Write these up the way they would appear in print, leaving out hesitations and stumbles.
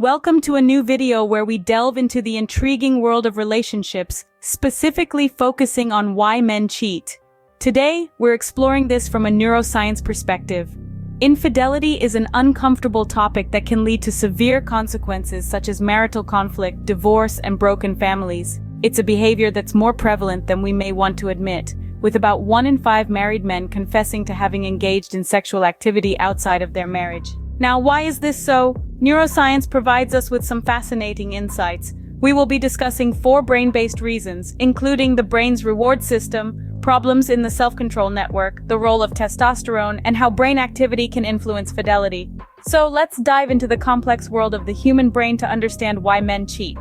Welcome to a new video where we delve into the intriguing world of relationships, specifically focusing on why men cheat. Today, we're exploring this from a neuroscience perspective. Infidelity is an uncomfortable topic that can lead to severe consequences such as marital conflict, divorce, and broken families. It's a behavior that's more prevalent than we may want to admit, with about 1 in 5 married men confessing to having engaged in sexual activity outside of their marriage. Now, why is this so? Neuroscience provides us with some fascinating insights. We will be discussing 4 brain-based reasons, including the brain's reward system, problems in the self-control network, the role of testosterone, and how brain activity can influence fidelity. So let's dive into the complex world of the human brain to understand why men cheat.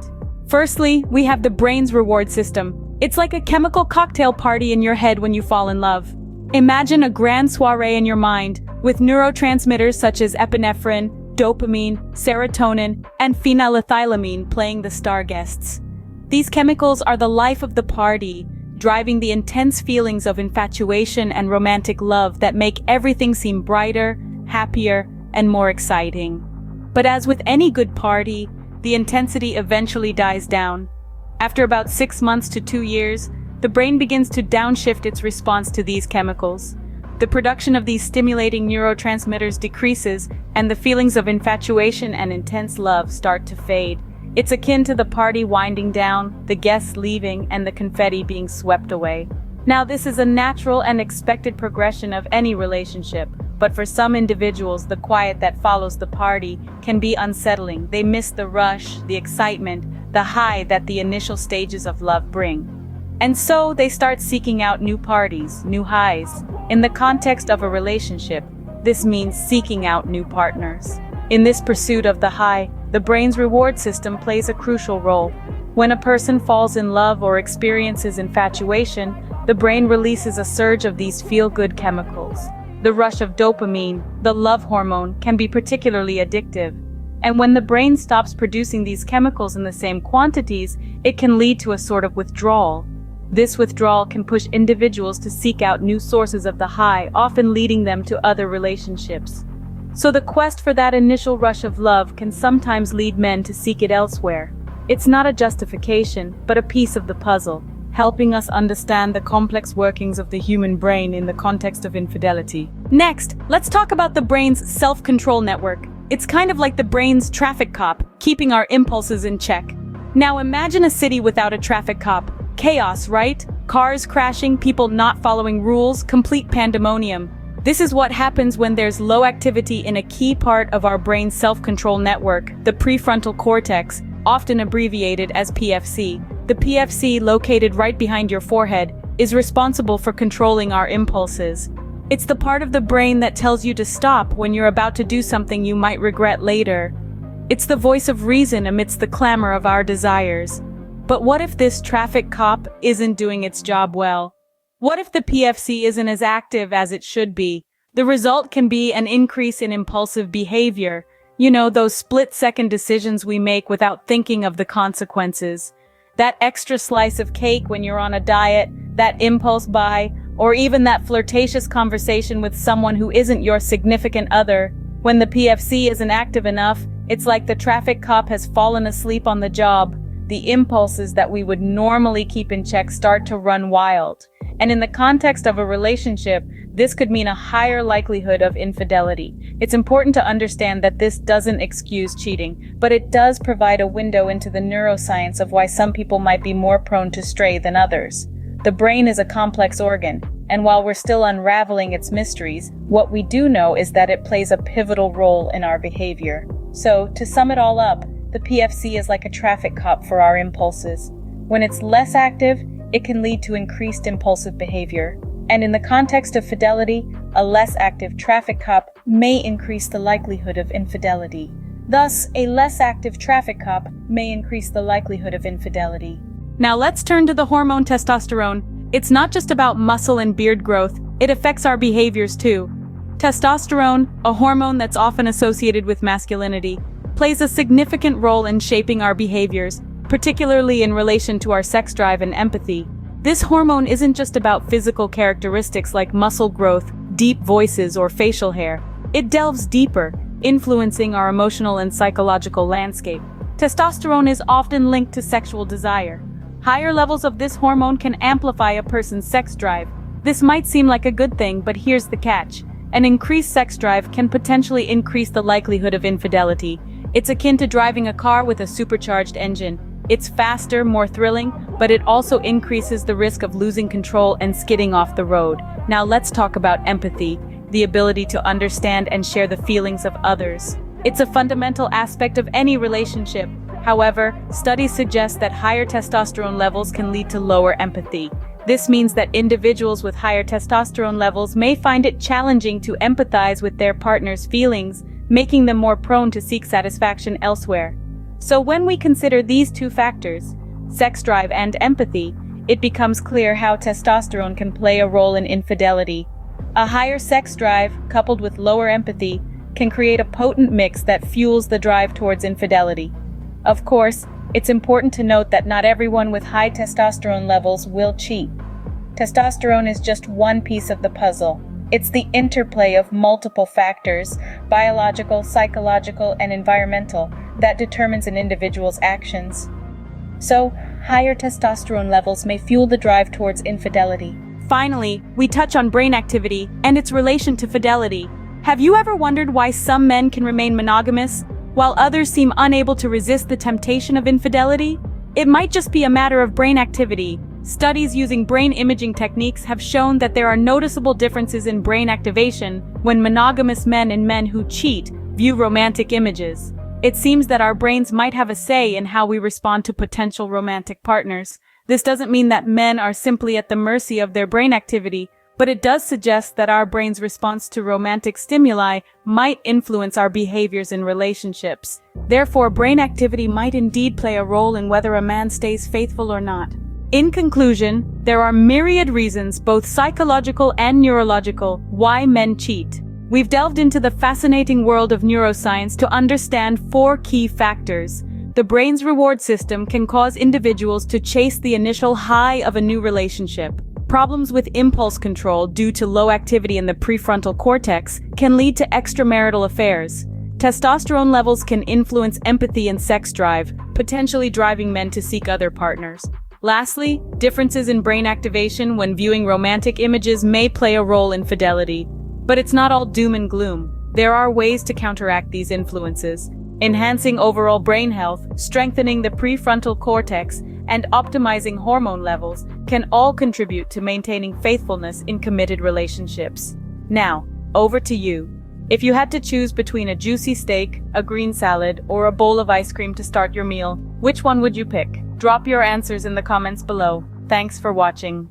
Firstly, we have the brain's reward system. It's like a chemical cocktail party in your head when you fall in love. Imagine a grand soiree in your mind, with neurotransmitters such as epinephrine, dopamine, serotonin, and phenylethylamine playing the star guests. These chemicals are the life of the party, driving the intense feelings of infatuation and romantic love that make everything seem brighter, happier, and more exciting. But as with any good party, the intensity eventually dies down. After about 6 months to 2 years, the brain begins to downshift its response to these chemicals. The production of these stimulating neurotransmitters decreases, and the feelings of infatuation and intense love start to fade. It's akin to the party winding down, the guests leaving, and the confetti being swept away. Now, this is a natural and expected progression of any relationship, but for some individuals, the quiet that follows the party can be unsettling. They miss the rush, the excitement, the high that the initial stages of love bring. And so they start seeking out new parties, new highs. In the context of a relationship, this means seeking out new partners. In this pursuit of the high, the brain's reward system plays a crucial role. When a person falls in love or experiences infatuation, the brain releases a surge of these feel-good chemicals. The rush of dopamine, the love hormone, can be particularly addictive. And when the brain stops producing these chemicals in the same quantities, it can lead to a sort of withdrawal. This withdrawal can push individuals to seek out new sources of the high, often leading them to other relationships. So the quest for that initial rush of love can sometimes lead men to seek it elsewhere. It's not a justification, but a piece of the puzzle, helping us understand the complex workings of the human brain in the context of infidelity. Next, let's talk about the brain's self-control network. It's kind of like the brain's traffic cop, keeping our impulses in check. Now imagine a city without a traffic cop. Chaos, right? Cars crashing, people not following rules, complete pandemonium. This is what happens when there's low activity in a key part of our brain's self-control network, the prefrontal cortex, often abbreviated as PFC. The PFC, located right behind your forehead, is responsible for controlling our impulses. It's the part of the brain that tells you to stop when you're about to do something you might regret later. It's the voice of reason amidst the clamor of our desires. But what if this traffic cop isn't doing its job well? What if the PFC isn't as active as it should be? The result can be an increase in impulsive behavior. You know, those split-second decisions we make without thinking of the consequences. That extra slice of cake when you're on a diet, that impulse buy, or even that flirtatious conversation with someone who isn't your significant other. When the PFC isn't active enough, it's like the traffic cop has fallen asleep on the job. The impulses that we would normally keep in check start to run wild. And in the context of a relationship, this could mean a higher likelihood of infidelity. It's important to understand that this doesn't excuse cheating, but it does provide a window into the neuroscience of why some people might be more prone to stray than others. The brain is a complex organ, and while we're still unraveling its mysteries, what we do know is that it plays a pivotal role in our behavior. So, to sum it all up, the PFC is like a traffic cop for our impulses. When it's less active, it can lead to increased impulsive behavior. And in the context of fidelity, a less active traffic cop may increase the likelihood of infidelity. Thus, a less active traffic cop may increase the likelihood of infidelity. Now let's turn to the hormone testosterone. It's not just about muscle and beard growth, it affects our behaviors too. Testosterone, a hormone that's often associated with masculinity, plays a significant role in shaping our behaviors, particularly in relation to our sex drive and empathy. This hormone isn't just about physical characteristics like muscle growth, deep voices, or facial hair. It delves deeper. influencing our emotional and psychological landscape. Testosterone is often linked to sexual desire. Higher levels of this hormone can amplify a person's sex drive. This might seem like a good thing, but here's the catch. An increased sex drive can potentially increase the likelihood of infidelity. It's akin to driving a car with a supercharged engine. It's faster, more thrilling, but it also increases the risk of losing control and skidding off the road. Now let's talk about empathy, the ability to understand and share the feelings of others. It's a fundamental aspect of any relationship. However, studies suggest that higher testosterone levels can lead to lower empathy. This means that individuals with higher testosterone levels may find it challenging to empathize with their partner's feelings, making them more prone to seek satisfaction elsewhere. So when we consider these two factors, sex drive and empathy, it becomes clear how testosterone can play a role in infidelity. A higher sex drive, coupled with lower empathy, can create a potent mix that fuels the drive towards infidelity. Of course, it's important to note that not everyone with high testosterone levels will cheat. Testosterone is just one piece of the puzzle. It's the interplay of multiple factors, biological, psychological, and environmental, that determines an individual's actions. So, higher testosterone levels may fuel the drive towards infidelity. Finally, we touch on brain activity and its relation to fidelity. Have you ever wondered why some men can remain monogamous, while others seem unable to resist the temptation of infidelity? It might just be a matter of brain activity. Studies using brain imaging techniques have shown that there are noticeable differences in brain activation when monogamous men and men who cheat view romantic images. It seems that our brains might have a say in how we respond to potential romantic partners. This doesn't mean that men are simply at the mercy of their brain activity, but it does suggest that our brain's response to romantic stimuli might influence our behaviors in relationships. Therefore, brain activity might indeed play a role in whether a man stays faithful or not. In conclusion, there are myriad reasons, both psychological and neurological, why men cheat. We've delved into the fascinating world of neuroscience to understand 4 key factors. The brain's reward system can cause individuals to chase the initial high of a new relationship. Problems with impulse control due to low activity in the prefrontal cortex can lead to extramarital affairs. Testosterone levels can influence empathy and sex drive, potentially driving men to seek other partners. Lastly, differences in brain activation when viewing romantic images may play a role in fidelity. But it's not all doom and gloom. There are ways to counteract these influences. Enhancing overall brain health, strengthening the prefrontal cortex, and optimizing hormone levels can all contribute to maintaining faithfulness in committed relationships. Now, over to you. If you had to choose between a juicy steak, a green salad, or a bowl of ice cream to start your meal, which one would you pick? Drop your answers in the comments below. Thanks for watching.